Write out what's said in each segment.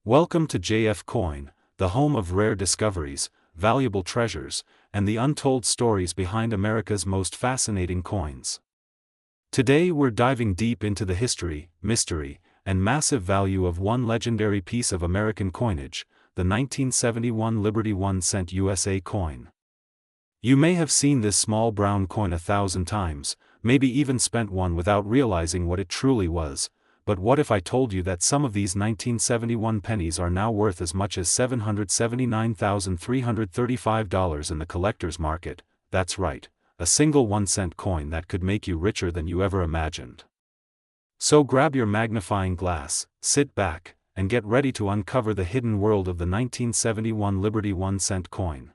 Welcome to JF Coin, the home of rare discoveries, valuable treasures, and the untold stories behind America's most fascinating coins. Today we're diving deep into the history, mystery, and massive value of one legendary piece of American coinage, the 1971 Liberty 1-cent USA coin. You may have seen this small brown coin 1,000 times, maybe even spent one without realizing what it truly was. But what if I told you that some of these 1971 pennies are now worth as much as $779,335 in the collector's market? That's right, a single 1-cent coin that could make you richer than you ever imagined. So grab your magnifying glass, sit back, and get ready to uncover the hidden world of the 1971 Liberty 1-cent coin.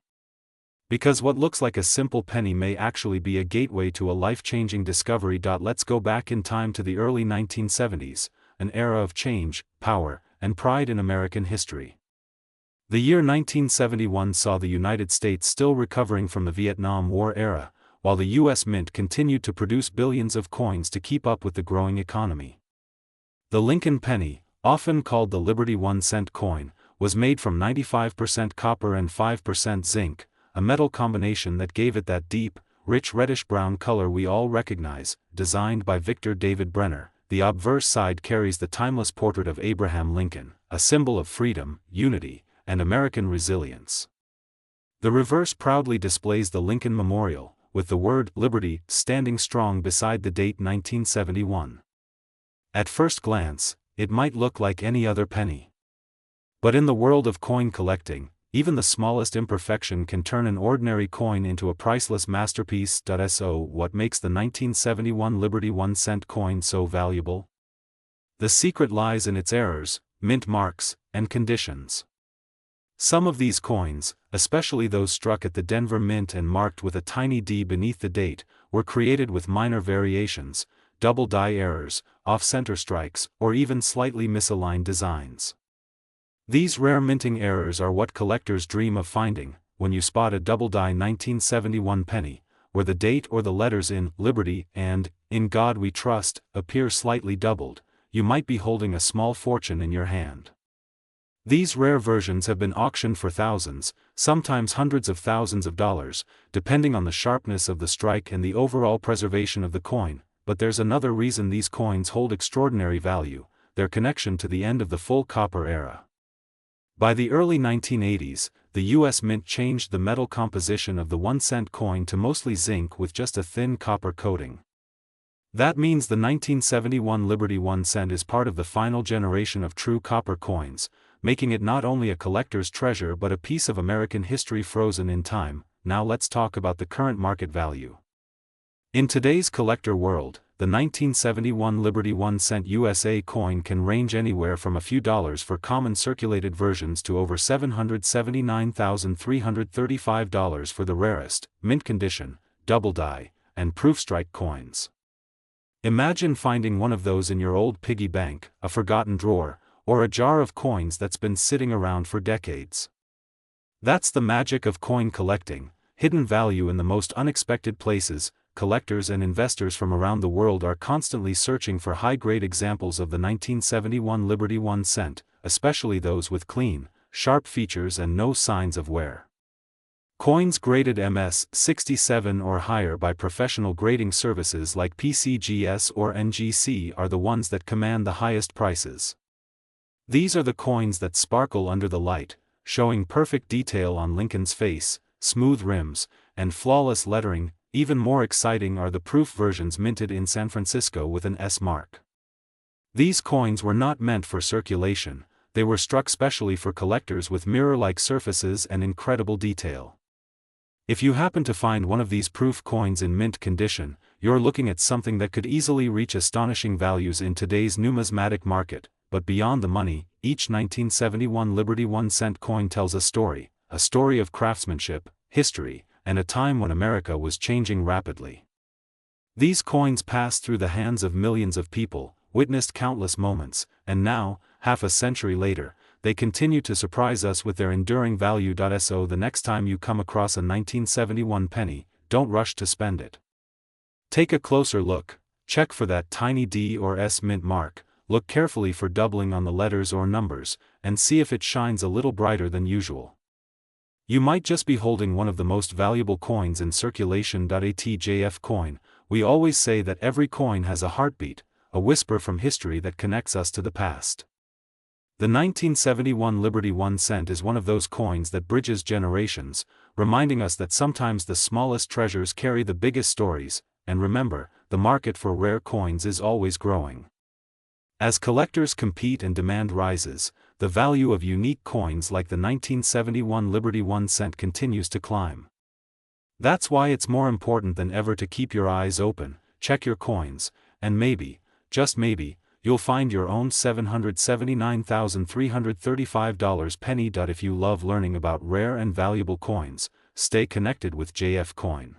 Because what looks like a simple penny may actually be a gateway to a life-changing discovery. Let's go back in time to the early 1970s, an era of change, power, and pride in American history. The year 1971 saw the United States still recovering from the Vietnam War era, while the U.S. Mint continued to produce billions of coins to keep up with the growing economy. The Lincoln penny, often called the Liberty 1-cent coin, was made from 95% copper and 5% zinc, a metal combination that gave it that deep, rich reddish-brown color we all recognize. Designed by Victor David Brenner, the obverse side carries the timeless portrait of Abraham Lincoln, a symbol of freedom, unity, and American resilience. The reverse proudly displays the Lincoln Memorial, with the word Liberty standing strong beside the date 1971. At first glance, it might look like any other penny. But in the world of coin collecting, even the smallest imperfection can turn an ordinary coin into a priceless masterpiece. So what makes the 1971 Liberty 1-cent coin so valuable? The secret lies in its errors, mint marks, and conditions. Some of these coins, especially those struck at the Denver Mint and marked with a tiny D beneath the date, were created with minor variations, double die errors, off-center strikes, or even slightly misaligned designs. These rare minting errors are what collectors dream of finding. When you spot a double-die 1971 penny, where the date or the letters in Liberty and In God We Trust appear slightly doubled, you might be holding a small fortune in your hand. These rare versions have been auctioned for thousands, sometimes hundreds of thousands of dollars, depending on the sharpness of the strike and the overall preservation of the coin. But there's another reason these coins hold extraordinary value: their connection to the end of the full copper era. By the early 1980s, the U.S. Mint changed the metal composition of the 1-cent coin to mostly zinc with just a thin copper coating. That means the 1971 Liberty 1-cent is part of the final generation of true copper coins, making it not only a collector's treasure but a piece of American history frozen in time. Now let's talk about the current market value. In today's collector world, the 1971 Liberty 1-cent USA coin can range anywhere from a few dollars for common circulated versions to over $779,335 for the rarest, mint condition, double die, and proof strike coins. Imagine finding one of those in your old piggy bank, a forgotten drawer, or a jar of coins that's been sitting around for decades. That's the magic of coin collecting, hidden value in the most unexpected places. Collectors and investors from around the world are constantly searching for high-grade examples of the 1971 Liberty 1-cent, especially those with clean, sharp features and no signs of wear. Coins graded MS 67 or higher by professional grading services like PCGS or NGC are the ones that command the highest prices. These are the coins that sparkle under the light, showing perfect detail on Lincoln's face, smooth rims, and flawless lettering. Even more exciting are the proof versions minted in San Francisco with an S mark. These coins were not meant for circulation, they were struck specially for collectors with mirror-like surfaces and incredible detail. If you happen to find one of these proof coins in mint condition, you're looking at something that could easily reach astonishing values in today's numismatic market. But beyond the money, each 1971 Liberty 1-cent coin tells a story of craftsmanship, history, and a time when America was changing rapidly. These coins passed through the hands of millions of people, witnessed countless moments, and now, half a century later, they continue to surprise us with their enduring value. So the next time you come across a 1971 penny, don't rush to spend it. Take a closer look, check for that tiny D or S mint mark, look carefully for doubling on the letters or numbers, and see if it shines a little brighter than usual. You might just be holding one of the most valuable coins in circulation. ATJF coin. We always say that every coin has a heartbeat, a whisper from history that connects us to the past. The 1971 Liberty 1 cent is one of those coins that bridges generations, reminding us that sometimes the smallest treasures carry the biggest stories, and remember, the market for rare coins is always growing. As collectors compete and demand rises, the value of unique coins like the 1971 Liberty 1 cent continues to climb. That's why it's more important than ever to keep your eyes open, check your coins, and maybe, just maybe, you'll find your own $779,335 penny. If you love learning about rare and valuable coins, stay connected with JF Coin.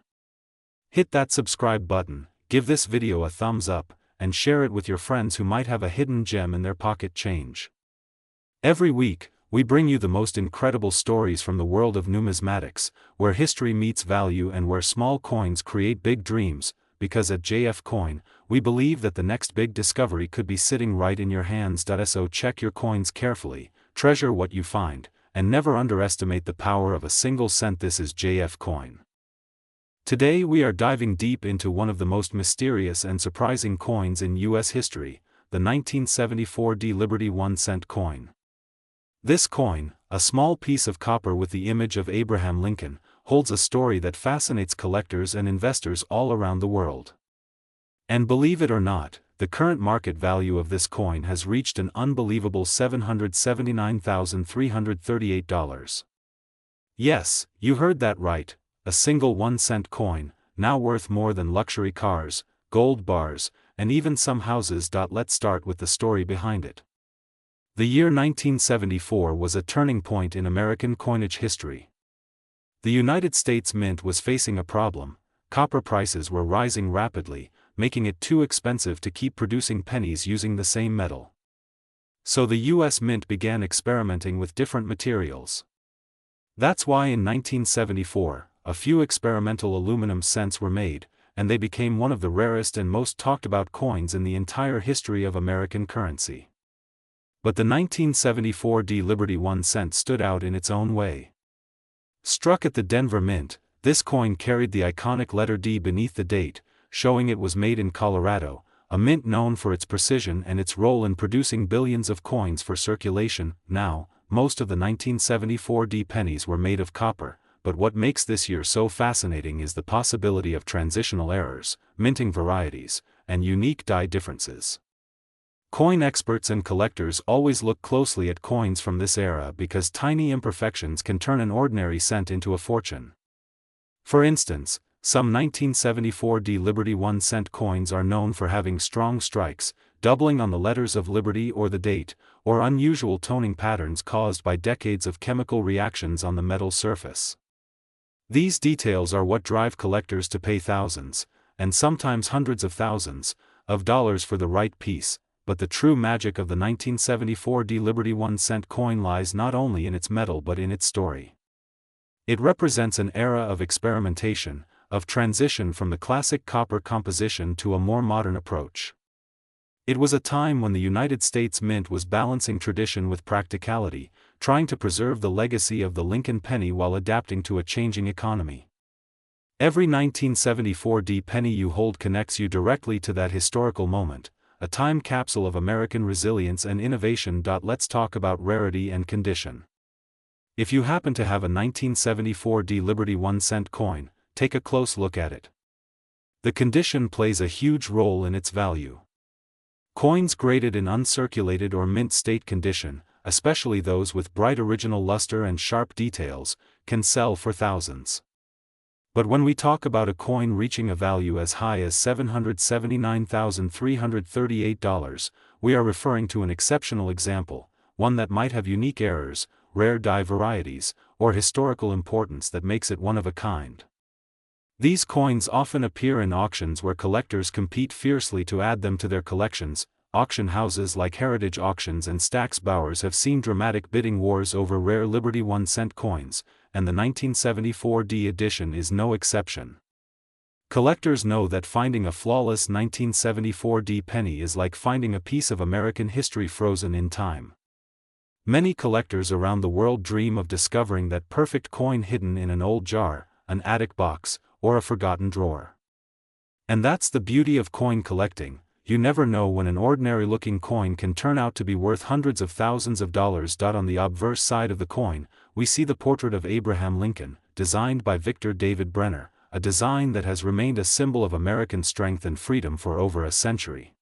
Hit that subscribe button, give this video a thumbs up, and share it with your friends who might have a hidden gem in their pocket change. Every week, we bring you the most incredible stories from the world of numismatics, where history meets value and where small coins create big dreams, because at JF Coin, we believe that the next big discovery could be sitting right in your hands. So check your coins carefully, treasure what you find, and never underestimate the power of a single cent. This is JF Coin. Today we are diving deep into one of the most mysterious and surprising coins in U.S. history, the 1974 Liberty 1 cent coin. This coin, a small piece of copper with the image of Abraham Lincoln, holds a story that fascinates collectors and investors all around the world. And believe it or not, the current market value of this coin has reached an unbelievable $779,338. Yes, you heard that right. A single 1 cent coin, now worth more than luxury cars, gold bars, and even some houses. Let's start with the story behind it. The year 1974 was a turning point in American coinage history. The United States Mint was facing a problem: copper prices were rising rapidly, making it too expensive to keep producing pennies using the same metal. So the U.S. Mint began experimenting with different materials. That's why in 1974, a few experimental aluminum cents were made, and they became one of the rarest and most talked about coins in the entire history of American currency. But the 1974 Liberty 1 cent stood out in its own way. Struck at the Denver Mint, this coin carried the iconic letter D beneath the date, showing it was made in Colorado, a mint known for its precision and its role in producing billions of coins for circulation. Now, most of the 1974 pennies were made of copper. But what makes this year so fascinating is the possibility of transitional errors, minting varieties, and unique die differences. Coin experts and collectors always look closely at coins from this era because tiny imperfections can turn an ordinary cent into a fortune. For instance, some 1974 Liberty 1 cent coins are known for having strong strikes, doubling on the letters of Liberty or the date, or unusual toning patterns caused by decades of chemical reactions on the metal surface. These details are what drive collectors to pay thousands, and sometimes hundreds of thousands, of dollars for the right piece. But the true magic of the 1974 Liberty 1 cent coin lies not only in its metal but in its story. It represents an era of experimentation, of transition from the classic copper composition to a more modern approach. It was a time when the United States Mint was balancing tradition with practicality, trying to preserve the legacy of the Lincoln penny while adapting to a changing economy. Every 1974 penny you hold connects you directly to that historical moment, a time capsule of American resilience and innovation. Let's talk about rarity and condition. If you happen to have a 1974 Liberty 1 cent coin, take a close look at it. The condition plays a huge role in its value. Coins graded in uncirculated or mint state condition, especially those with bright original luster and sharp details, can sell for thousands. But when we talk about a coin reaching a value as high as $779,338, we are referring to an exceptional example, one that might have unique errors, rare die varieties, or historical importance that makes it one of a kind. These coins often appear in auctions where collectors compete fiercely to add them to their collections. Auction houses like Heritage Auctions and Stack's Bowers have seen dramatic bidding wars over rare Liberty 1 cent coins, and the 1974 edition is no exception. Collectors know that finding a flawless 1974 penny is like finding a piece of American history frozen in time. Many collectors around the world dream of discovering that perfect coin hidden in an old jar, an attic box, or a forgotten drawer. And that's the beauty of coin collecting. You never know when an ordinary-looking coin can turn out to be worth hundreds of thousands of dollars. On the obverse side of the coin, we see the portrait of Abraham Lincoln, designed by Victor David Brenner, a design that has remained a symbol of American strength and freedom for over a century.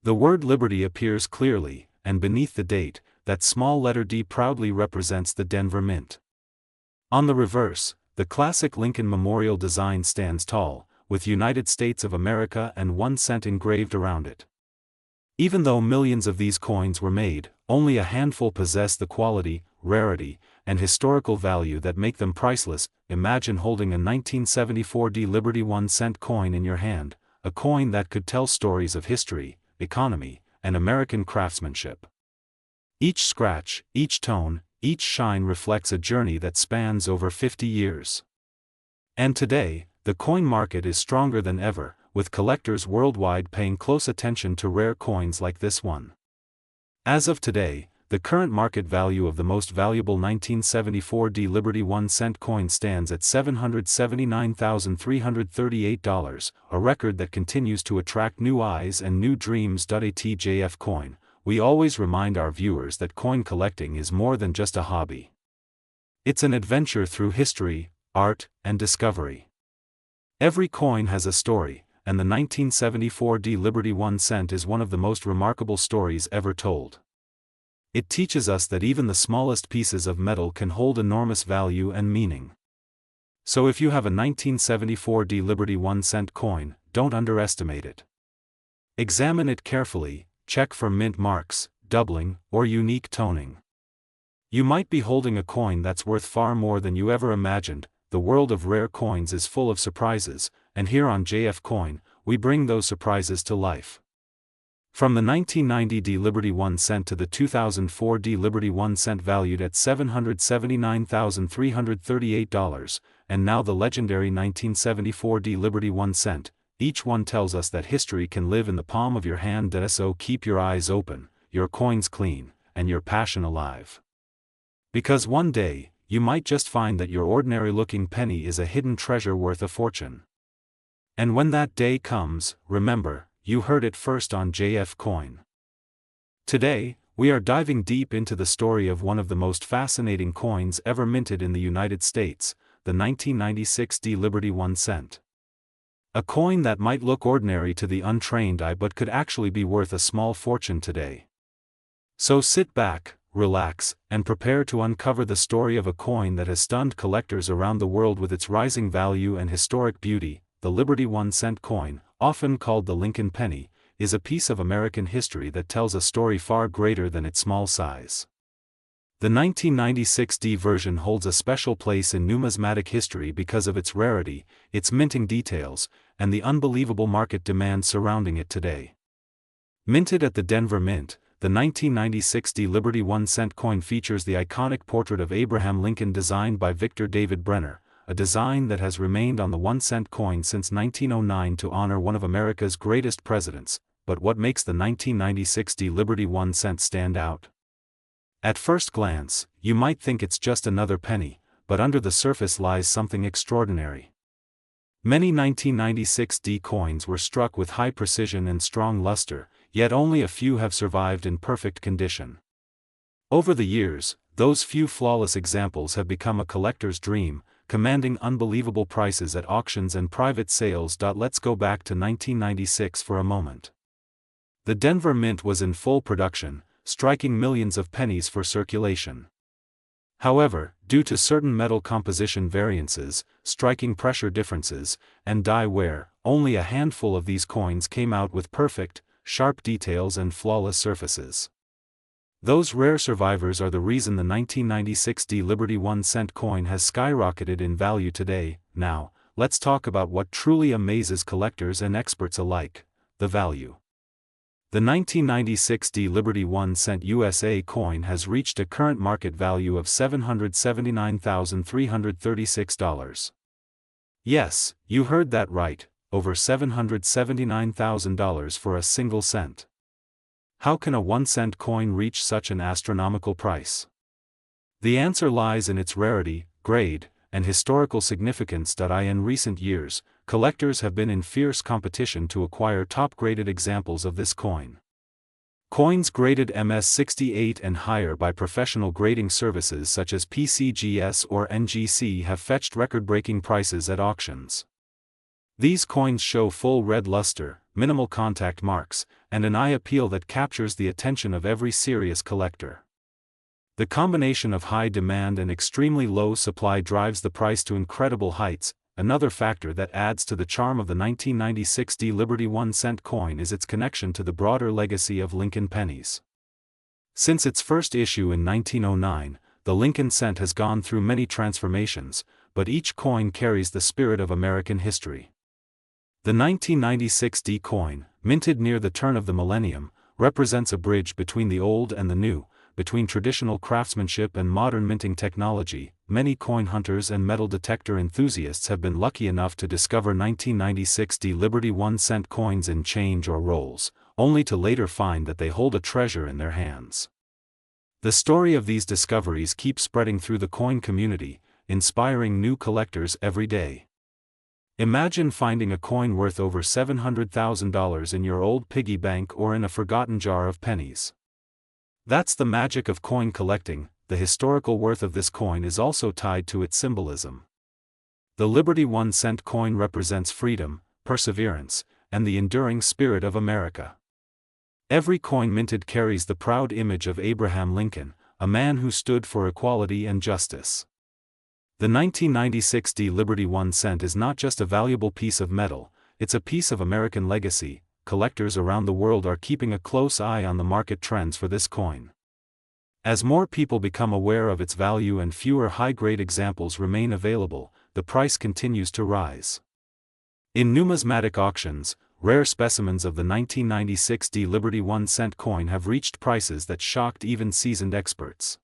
The word liberty appears clearly, and beneath the date, that small letter D proudly represents the Denver Mint. On the reverse, the classic Lincoln Memorial design stands tall, with United States of America and 1 cent engraved around it. Even though millions of these coins were made, only a handful possess the quality, rarity, and historical value that make them priceless. Imagine holding a 1974 D Liberty 1 cent coin in your hand, a coin that could tell stories of history, economy, and American craftsmanship. Each scratch, each tone, each shine reflects a journey that spans over 50 years. And today, the coin market is stronger than ever, with collectors worldwide paying close attention to rare coins like this one. As of today, the current market value of the most valuable 1974 D Liberty 1 cent coin stands at $779,338, a record that continues to attract new eyes and new dreams. A TJF coin. We always remind our viewers that coin collecting is more than just a hobby. It's an adventure through history, art, and discovery. Every coin has a story, and the 1974 D Liberty 1 cent is one of the most remarkable stories ever told. It teaches us that even the smallest pieces of metal can hold enormous value and meaning. So if you have a 1974 D Liberty 1 cent coin, don't underestimate it. Examine it carefully, check for mint marks, doubling, or unique toning. You might be holding a coin that's worth far more than you ever imagined. The world of rare coins is full of surprises, and here on JF Coin, we bring those surprises to life. From the 1990 D Liberty 1 cent to the 2004 D Liberty 1 cent valued at $779,338, and now the legendary 1974 D Liberty 1 cent, each one tells us that history can live in the palm of your hand. So keep your eyes open, your coins clean, and your passion alive. Because one day, you might just find that your ordinary-looking penny is a hidden treasure worth a fortune. And when that day comes, remember, you heard it first on JF Coin. Today, we are diving deep into the story of one of the most fascinating coins ever minted in the United States, the 1996 D Liberty 1 cent. A coin that might look ordinary to the untrained eye but could actually be worth a small fortune today. So sit back, relax, and prepare to uncover the story of a coin that has stunned collectors around the world with its rising value and historic beauty. The Liberty 1 cent coin, often called the Lincoln penny, is a piece of American history that tells a story far greater than its small size. The 1996 D version holds a special place in numismatic history because of its rarity, its minting details, and the unbelievable market demand surrounding it today. Minted at the Denver Mint, the 1996 D Liberty 1 cent coin features the iconic portrait of Abraham Lincoln designed by Victor David Brenner, a design that has remained on the 1 cent coin since 1909 to honor one of America's greatest presidents. But what makes the 1996 D Liberty 1 cent stand out? At first glance, you might think it's just another penny, but under the surface lies something extraordinary. Many 1996 D coins were struck with high precision and strong luster, yet only a few have survived in perfect condition. Over the years, those few flawless examples have become a collector's dream, commanding unbelievable prices at auctions and private sales. Let's go back to 1996 for a moment. The Denver Mint was in full production, striking millions of pennies for circulation. However, due to certain metal composition variances, striking pressure differences, and die wear, only a handful of these coins came out with perfect, sharp details and flawless surfaces. Those rare survivors are the reason the 1996 D Liberty 1 cent coin has skyrocketed in value today. Now, let's talk about what truly amazes collectors and experts alike: the value. The 1996 D Liberty 1 cent USA coin has reached a current market value of $779,336. Yes, you heard that right, over $779,000 for a single cent. How can a 1-cent coin reach such an astronomical price? The answer lies in its rarity, grade, and historical significance. In recent years, collectors have been in fierce competition to acquire top-graded examples of this coin. Coins graded MS68 and higher by professional grading services such as PCGS or NGC have fetched record-breaking prices at auctions. These coins show full red luster, minimal contact marks, and an eye appeal that captures the attention of every serious collector. The combination of high demand and extremely low supply drives the price to incredible heights. Another factor that adds to the charm of the 1996 Liberty 1-cent coin is its connection to the broader legacy of Lincoln pennies. Since its first issue in 1909, the Lincoln cent has gone through many transformations, but each coin carries the spirit of American history. The 1996 D coin, minted near the turn of the millennium, represents a bridge between the old and the new, between traditional craftsmanship and modern minting technology. Many coin hunters and metal detector enthusiasts have been lucky enough to discover 1996 D Liberty 1-cent coins in change or rolls, only to later find that they hold a treasure in their hands. The story of these discoveries keeps spreading through the coin community, inspiring new collectors every day. Imagine finding a coin worth over $700,000 in your old piggy bank or in a forgotten jar of pennies. That's the magic of coin collecting. The historical worth of this coin is also tied to its symbolism. The Liberty 1-cent coin represents freedom, perseverance, and the enduring spirit of America. Every coin minted carries the proud image of Abraham Lincoln, a man who stood for equality and justice. The 1996 D Liberty 1-cent is not just a valuable piece of metal, it's a piece of American legacy. Collectors around the world are keeping a close eye on the market trends for this coin. As more people become aware of its value and fewer high-grade examples remain available, the price continues to rise. In numismatic auctions, rare specimens of the 1996 D Liberty 1-cent coin have reached prices that shocked even seasoned experts.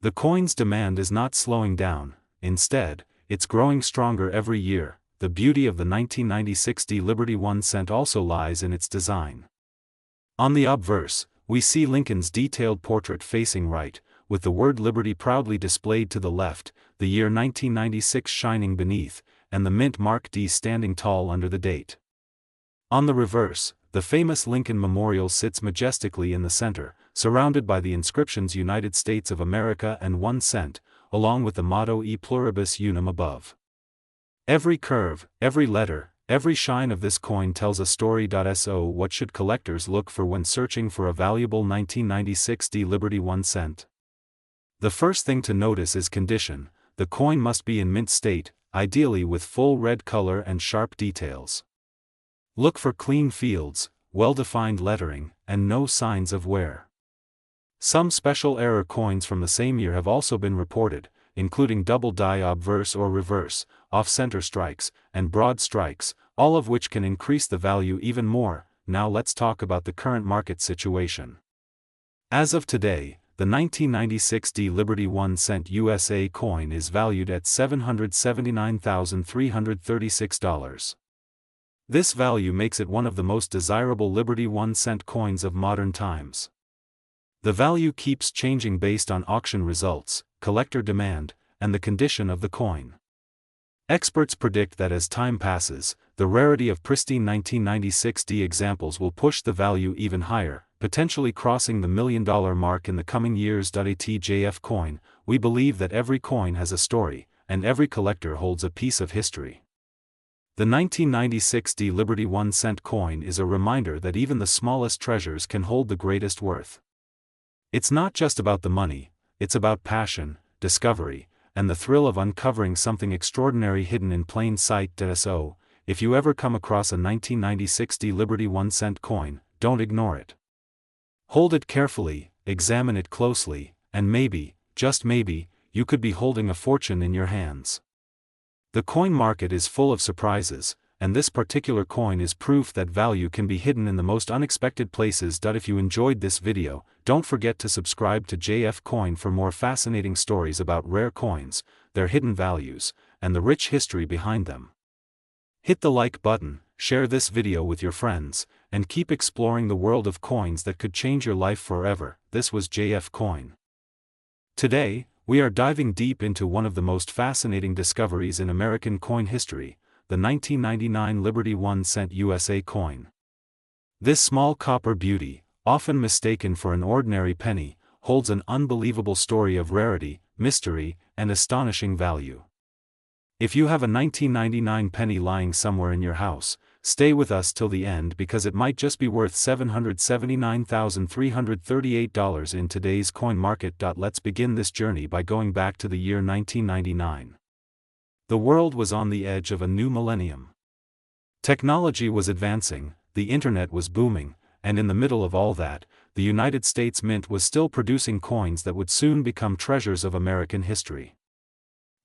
The coin's demand is not slowing down, instead, it's growing stronger every year. The beauty of the 1996 D Liberty 1-cent also lies in its design. On the obverse, we see Lincoln's detailed portrait facing right, with the word Liberty proudly displayed to the left, the year 1996 shining beneath, and the mint mark D standing tall under the date. On the reverse, the famous Lincoln Memorial sits majestically in the center, surrounded by the inscriptions United States of America and 1 cent, along with the motto E pluribus unum above. Every curve, every letter, every shine of this coin tells a story. So what should collectors look for when searching for a valuable 1996 D Liberty 1-cent? The first thing to notice is condition. The coin must be in mint state, ideally with full red color and sharp details. Look for clean fields, well-defined lettering, and no signs of wear. Some special error coins from the same year have also been reported, including double die obverse or reverse, off-center strikes, and broad strikes, all of which can increase the value even more. Now let's talk about the current market situation. As of today, the 1996 D Liberty 1-cent USA coin is valued at $779,336. This value makes it one of the most desirable Liberty 1-cent coins of modern times. The value keeps changing based on auction results, collector demand, and the condition of the coin. Experts predict that as time passes, the rarity of pristine 1996 D examples will push the value even higher, potentially crossing the $1 million mark in the coming years. At JF Coin, we believe that every coin has a story, and every collector holds a piece of history. The 1996 D Liberty 1-cent coin is a reminder that even the smallest treasures can hold the greatest worth. It's not just about the money, it's about passion, discovery, and the thrill of uncovering something extraordinary hidden in plain sight. So, if you ever come across a 1996 D Liberty 1-cent coin, don't ignore it. Hold it carefully, examine it closely, and maybe, just maybe, you could be holding a fortune in your hands. The coin market is full of surprises, and this particular coin is proof that value can be hidden in the most unexpected places. If you enjoyed this video, don't forget to subscribe to JF Coin for more fascinating stories about rare coins, their hidden values, and the rich history behind them. Hit the like button, share this video with your friends, and keep exploring the world of coins that could change your life forever. This was JF Coin. Today, we are diving deep into one of the most fascinating discoveries in American coin history, the 1999 Liberty 1 cent USA coin. This small copper beauty, often mistaken for an ordinary penny, holds an unbelievable story of rarity, mystery, and astonishing value. If you have a 1999 penny lying somewhere in your house, stay with us till the end because it might just be worth $779,338 in today's coin market. Let's begin this journey by going back to the year 1999. The world was on the edge of a new millennium. Technology was advancing, the internet was booming, and in the middle of all that, the United States Mint was still producing coins that would soon become treasures of American history.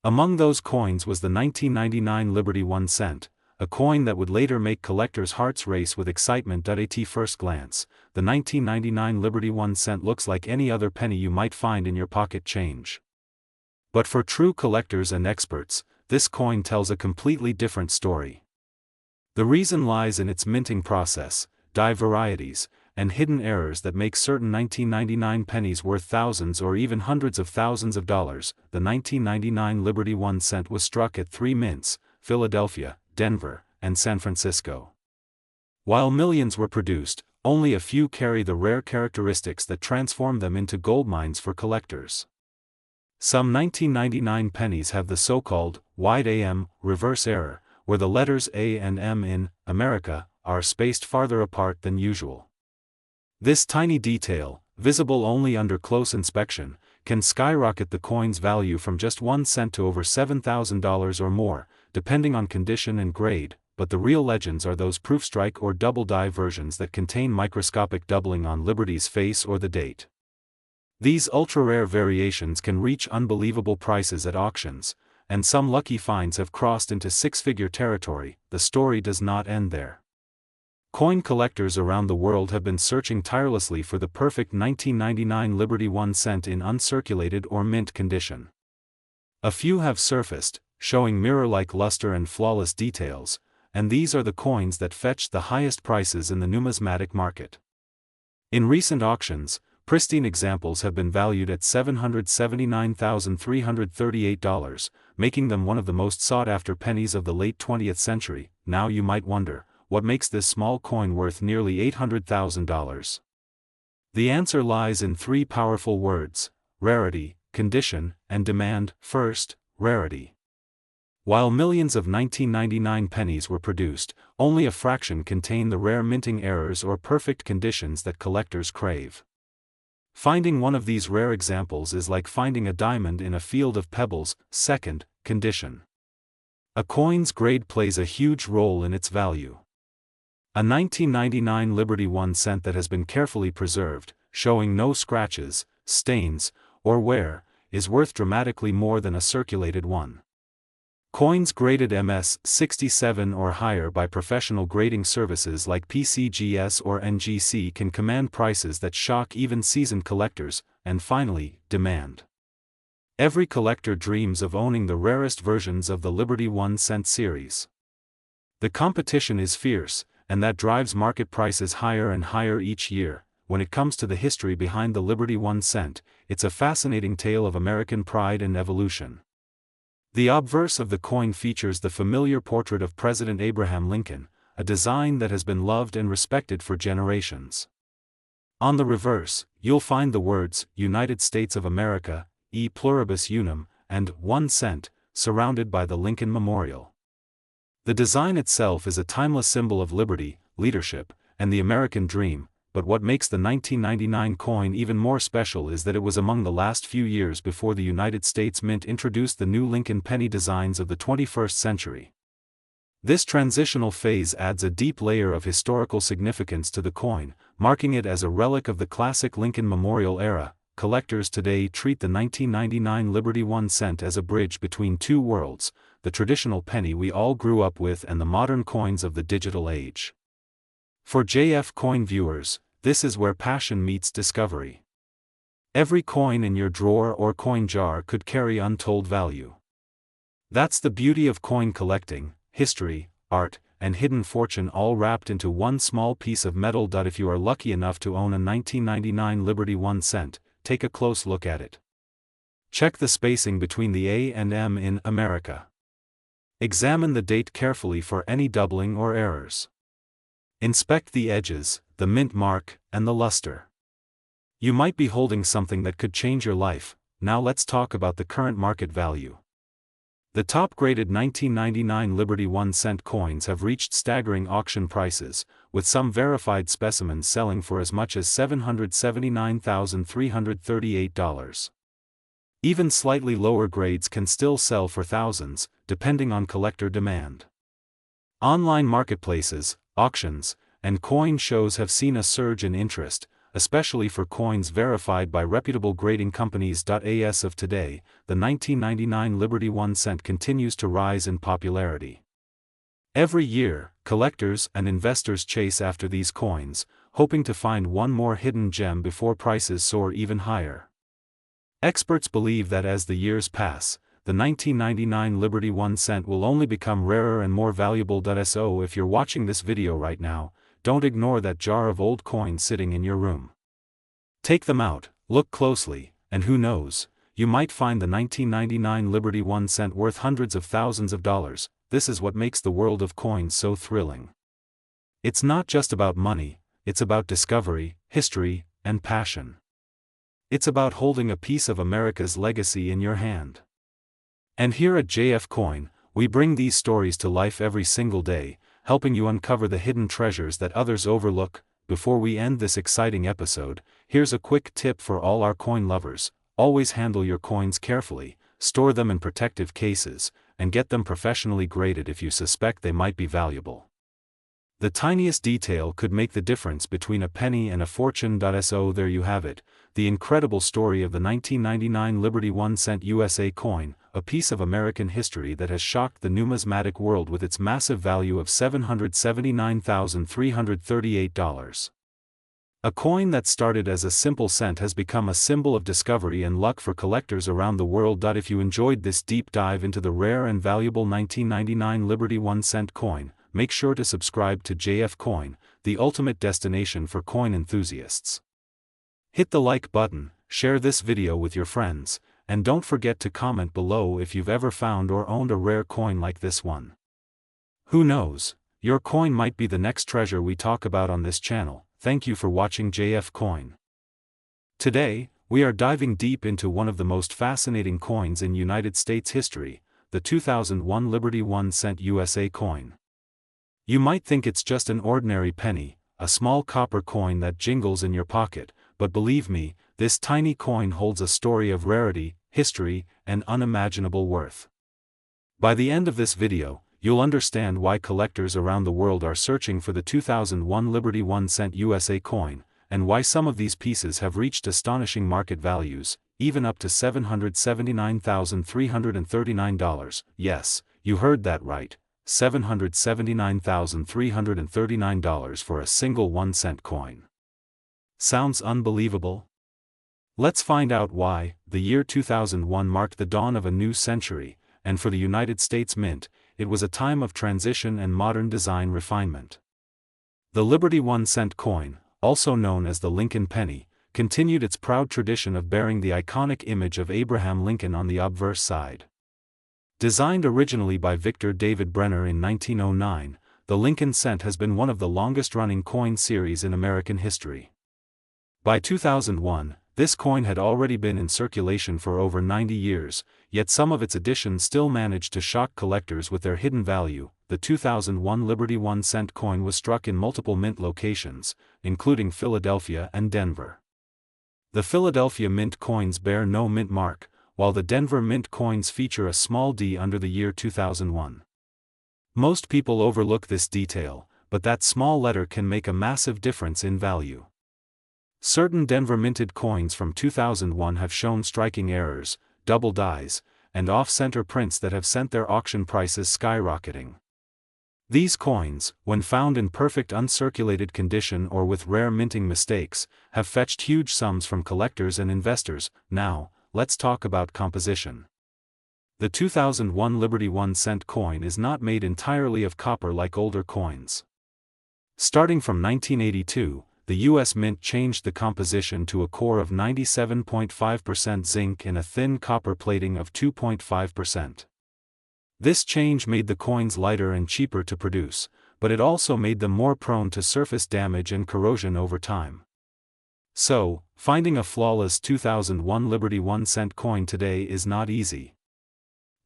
Among those coins was the 1999 Liberty 1 cent, a coin that would later make collectors' hearts race with excitement. At first glance, the 1999 Liberty 1 cent looks like any other penny you might find in your pocket change. But for true collectors and experts, this coin tells a completely different story. The reason lies in its minting process, die varieties, and hidden errors that make certain 1999 pennies worth thousands or even hundreds of thousands of dollars. The 1999 Liberty 1 cent was struck at 3 mints, Philadelphia, Denver, and San Francisco. While millions were produced, only a few carry the rare characteristics that transform them into goldmines for collectors. Some 1999 pennies have the so-called wide AM reverse error, where the letters A and M in America are spaced farther apart than usual. This tiny detail, visible only under close inspection, can skyrocket the coin's value from just 1 cent to over $7,000 or more, depending on condition and grade. But the real legends are those proof strike or double die versions that contain microscopic doubling on Liberty's face or the date. These ultra-rare variations can reach unbelievable prices at auctions, and some lucky finds have crossed into six-figure territory. The story does not end there. Coin collectors around the world have been searching tirelessly for the perfect 1999 Liberty 1 cent in uncirculated or mint condition. A few have surfaced, showing mirror-like luster and flawless details, and these are the coins that fetched the highest prices in the numismatic market. In recent auctions, pristine examples have been valued at $779,338, making them one of the most sought-after pennies of the late 20th century. Now you might wonder, what makes this small coin worth nearly $800,000? The answer lies in 3 powerful words: rarity, condition, and demand. First, rarity. While millions of 1999 pennies were produced, only a fraction contain the rare minting errors or perfect conditions that collectors crave. Finding one of these rare examples is like finding a diamond in a field of pebbles. Second, condition. A coin's grade plays a huge role in its value. A 1999 Liberty 1 cent that has been carefully preserved, showing no scratches, stains, or wear, is worth dramatically more than a circulated one. Coins graded MS 67 or higher by professional grading services like PCGS or NGC can command prices that shock even seasoned collectors. And finally, demand. Every collector dreams of owning the rarest versions of the Liberty 1 cent series. The competition is fierce, and that drives market prices higher and higher each year. When it comes to the history behind the Liberty 1 cent, it's a fascinating tale of American pride and evolution. The obverse of the coin features the familiar portrait of President Abraham Lincoln, a design that has been loved and respected for generations. On the reverse, you'll find the words, United States of America, e pluribus unum, and 1 cent, surrounded by the Lincoln Memorial. The design itself is a timeless symbol of liberty, leadership, and the American dream, but what makes the 1999 coin even more special is that it was among the last few years before the United States Mint introduced the new Lincoln penny designs of the 21st century. This transitional phase adds a deep layer of historical significance to the coin, marking it as a relic of the classic Lincoln Memorial era. Collectors today treat the 1999 Liberty 1 cent as a bridge between two worlds, the traditional penny we all grew up with and the modern coins of the digital age. For JF Coin viewers, this is where passion meets discovery. Every coin in your drawer or coin jar could carry untold value. That's the beauty of coin collecting: history, art, and hidden fortune all wrapped into one small piece of metal. If you are lucky enough to own a 1999 Liberty 1 cent, take a close look at it. Check the spacing between the A and M in America. Examine the date carefully for any doubling or errors. Inspect the edges, the mint mark, and the luster. You might be holding something that could change your life. Now let's talk about the current market value. The top-graded 1999 Liberty 1 cent coins have reached staggering auction prices, with some verified specimens selling for as much as $779,338. Even slightly lower grades can still sell for thousands, depending on collector demand. Online marketplaces, auctions, and coin shows have seen a surge in interest, especially for coins verified by reputable grading companies. As of today, the 1999 Liberty 1 cent continues to rise in popularity. Every year, collectors and investors chase after these coins, hoping to find one more hidden gem before prices soar even higher. Experts believe that as the years pass, the 1999 Liberty 1 cent will only become rarer and more valuable. So if you're watching this video right now, don't ignore that jar of old coins sitting in your room. Take them out, look closely, and who knows, you might find the 1999 Liberty 1 cent worth hundreds of thousands of dollars. This is what makes the world of coins so thrilling. It's not just about money, it's about discovery, history, and passion. It's about holding a piece of America's legacy in your hand. And here at JF Coin, we bring these stories to life every single day, helping you uncover the hidden treasures that others overlook. Before we end this exciting episode, here's a quick tip for all our coin lovers: always handle your coins carefully, store them in protective cases, and get them professionally graded if you suspect they might be valuable. The tiniest detail could make the difference between a penny and a fortune. So there you have it, the incredible story of the 1999 Liberty 1 cent USA coin, a piece of American history that has shocked the numismatic world with its massive value of $779,338. A coin that started as a simple cent has become a symbol of discovery and luck for collectors around the world. If you enjoyed this deep dive into the rare and valuable 1999 Liberty 1 cent coin, make sure to subscribe to JF Coin, the ultimate destination for coin enthusiasts. Hit the like button, share this video with your friends, and don't forget to comment below if you've ever found or owned a rare coin like this one. Who knows, your coin might be the next treasure we talk about on this channel. Thank you for watching JF Coin. Today, we are diving deep into one of the most fascinating coins in United States history, the 2001 Liberty 1 cent USA coin. You might think it's just an ordinary penny, a small copper coin that jingles in your pocket, but believe me, this tiny coin holds a story of rarity, history, and unimaginable worth. By the end of this video, you'll understand why collectors around the world are searching for the 2001 Liberty 1 cent USA coin, and why some of these pieces have reached astonishing market values, even up to $779,339. Yes, you heard that right. $779,339 for a single 1 cent coin. Sounds unbelievable? Let's find out why. The year 2001 marked the dawn of a new century, and for the United States Mint, it was a time of transition and modern design refinement. The Liberty 1 cent coin, also known as the Lincoln penny, continued its proud tradition of bearing the iconic image of Abraham Lincoln on the obverse side. Designed originally by Victor David Brenner in 1909, the Lincoln cent has been one of the longest-running coin series in American history. By 2001, this coin had already been in circulation for over 90 years, yet some of its editions still managed to shock collectors with their hidden value. The 2001 Liberty 1 cent coin was struck in multiple mint locations, including Philadelphia and Denver. The Philadelphia mint coins bear no mint mark, while the Denver mint coins feature a small D under the year 2001. Most people overlook this detail, but that small letter can make a massive difference in value. Certain Denver minted coins from 2001 have shown striking errors, double dies, and off-center prints that have sent their auction prices skyrocketing. These coins, when found in perfect uncirculated condition or with rare minting mistakes, have fetched huge sums from collectors and investors. Now, let's talk about composition. The 2001 Liberty 1-cent coin is not made entirely of copper like older coins. Starting from 1982, the U.S. Mint changed the composition to a core of 97.5% zinc and a thin copper plating of 2.5%. This change made the coins lighter and cheaper to produce, but it also made them more prone to surface damage and corrosion over time. So, finding a flawless 2001 Liberty 1-cent coin today is not easy.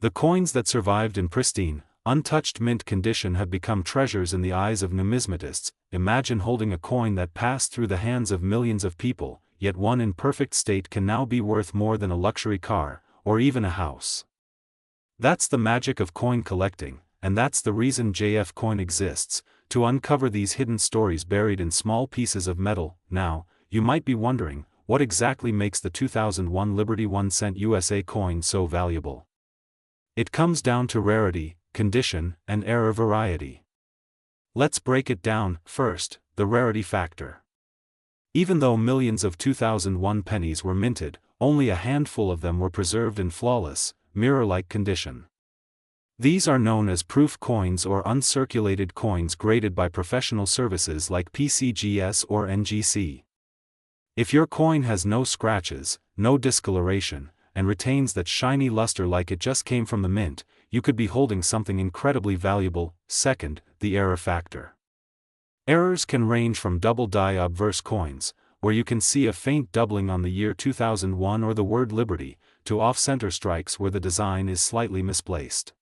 The coins that survived in pristine, untouched mint condition have become treasures in the eyes of numismatists. Imagine holding a coin that passed through the hands of millions of people, yet one in perfect state can now be worth more than a luxury car, or even a house. That's the magic of coin collecting, and that's the reason JF Coin exists, to uncover these hidden stories buried in small pieces of metal. Now, you might be wondering, what exactly makes the 2001 Liberty 1-cent USA coin so valuable? It comes down to rarity, condition, and error variety. Let's break it down. First, the rarity factor. Even though millions of 2001 pennies were minted, only a handful of them were preserved in flawless, mirror-like condition. These are known as proof coins or uncirculated coins graded by professional services like PCGS or NGC. If your coin has no scratches, no discoloration, and retains that shiny luster like it just came from the mint, you could be holding something incredibly valuable. Second, the error factor. Errors can range from double-die obverse coins, where you can see a faint doubling on the year 2001 or the word Liberty, to off-center strikes where the design is slightly misplaced.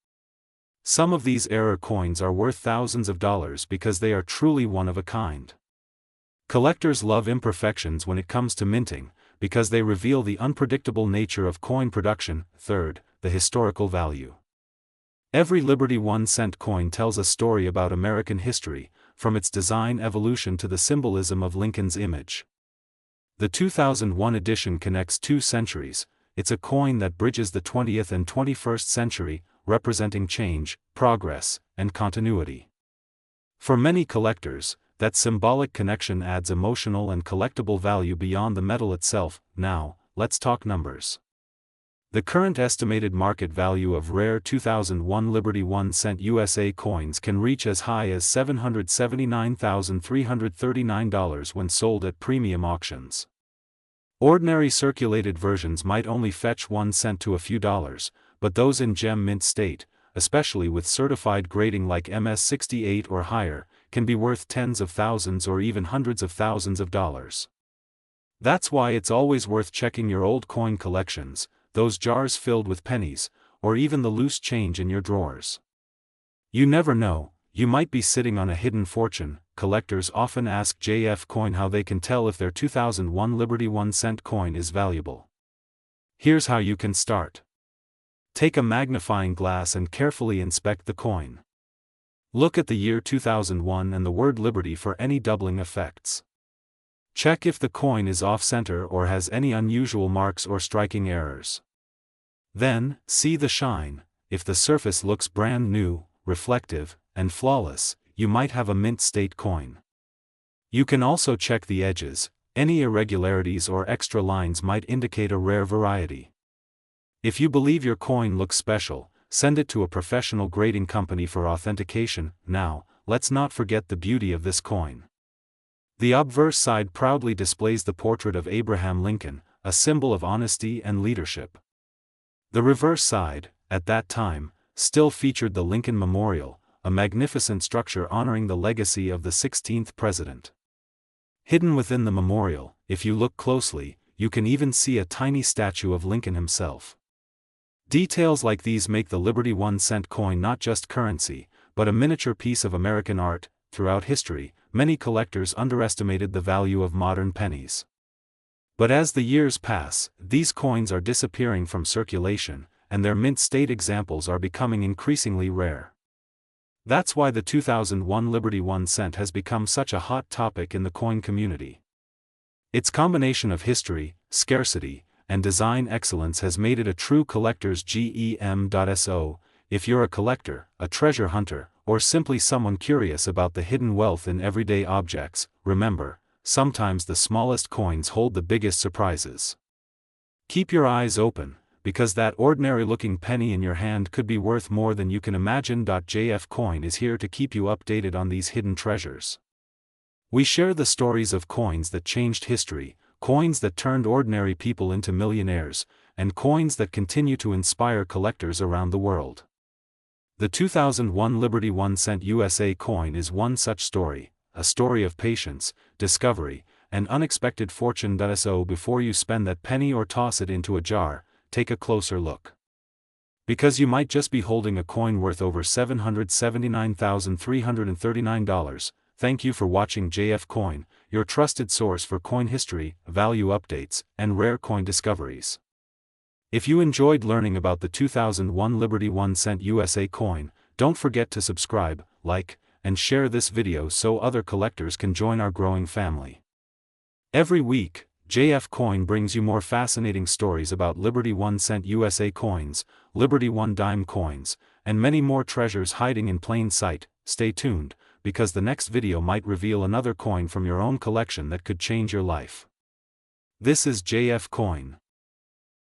Some of these error coins are worth thousands of dollars because they are truly one of a kind. Collectors love imperfections when it comes to minting, because they reveal the unpredictable nature of coin production. Third, the historical value. Every Liberty 1-cent coin tells a story about American history, from its design evolution to the symbolism of Lincoln's image. The 2001 edition connects 2 centuries. It's a coin that bridges the 20th and 21st century, representing change, progress, and continuity. For many collectors, that symbolic connection adds emotional and collectible value beyond the metal itself. Now, let's talk numbers. The current estimated market value of rare 2001 Liberty 1-cent USA coins can reach as high as $779,339 when sold at premium auctions. Ordinary circulated versions might only fetch 1 cent to a few dollars, but those in gem mint state, especially with certified grading like MS-68 or higher, can be worth tens of thousands or even hundreds of thousands of dollars. That's why it's always worth checking your old coin collections, those jars filled with pennies, or even the loose change in your drawers. You never know, you might be sitting on a hidden fortune. Collectors often ask JF Coin how they can tell if their 2001 Liberty 1-cent coin is valuable. Here's how you can start. Take a magnifying glass and carefully inspect the coin. Look at the year 2001 and the word Liberty for any doubling effects. Check if the coin is off-center or has any unusual marks or striking errors. Then, see the shine. If the surface looks brand new, reflective, and flawless, you might have a mint state coin. You can also check the edges. Any irregularities or extra lines might indicate a rare variety. If you believe your coin looks special, send it to a professional grading company for authentication. Now, let's not forget the beauty of this coin. The obverse side proudly displays the portrait of Abraham Lincoln, a symbol of honesty and leadership. The reverse side, at that time, still featured the Lincoln Memorial, a magnificent structure honoring the legacy of the 16th president. Hidden within the memorial, if you look closely, you can even see a tiny statue of Lincoln himself. Details like these make the Liberty 1-cent coin not just currency, but a miniature piece of American art. Throughout history, many collectors underestimated the value of modern pennies. But as the years pass, these coins are disappearing from circulation, and their mint state examples are becoming increasingly rare. That's why the 2001 Liberty 1-cent has become such a hot topic in the coin community. Its combination of history, scarcity, and design excellence has made it a true collector's gem. So, if you're a collector, a treasure hunter, or simply someone curious about the hidden wealth in everyday objects, remember, sometimes the smallest coins hold the biggest surprises. Keep your eyes open, because that ordinary-looking penny in your hand could be worth more than you can imagine. JF Coin is here to keep you updated on these hidden treasures. We share the stories of coins that changed history, coins that turned ordinary people into millionaires, and coins that continue to inspire collectors around the world. The 2001 Liberty 1-cent USA coin is one such story, a story of patience, discovery, and unexpected fortune. So before you spend that penny or toss it into a jar, take a closer look. Because you might just be holding a coin worth over $779,339. Thank you for watching JF Coin, your trusted source for coin history, value updates, and rare coin discoveries. If you enjoyed learning about the 2001 Liberty 1-cent USA coin, don't forget to subscribe, like, and share this video so other collectors can join our growing family. Every week, JF Coin brings you more fascinating stories about Liberty 1-cent USA coins, Liberty 1-dime coins, and many more treasures hiding in plain sight. Stay tuned, because the next video might reveal another coin from your own collection that could change your life. This is JF Coin.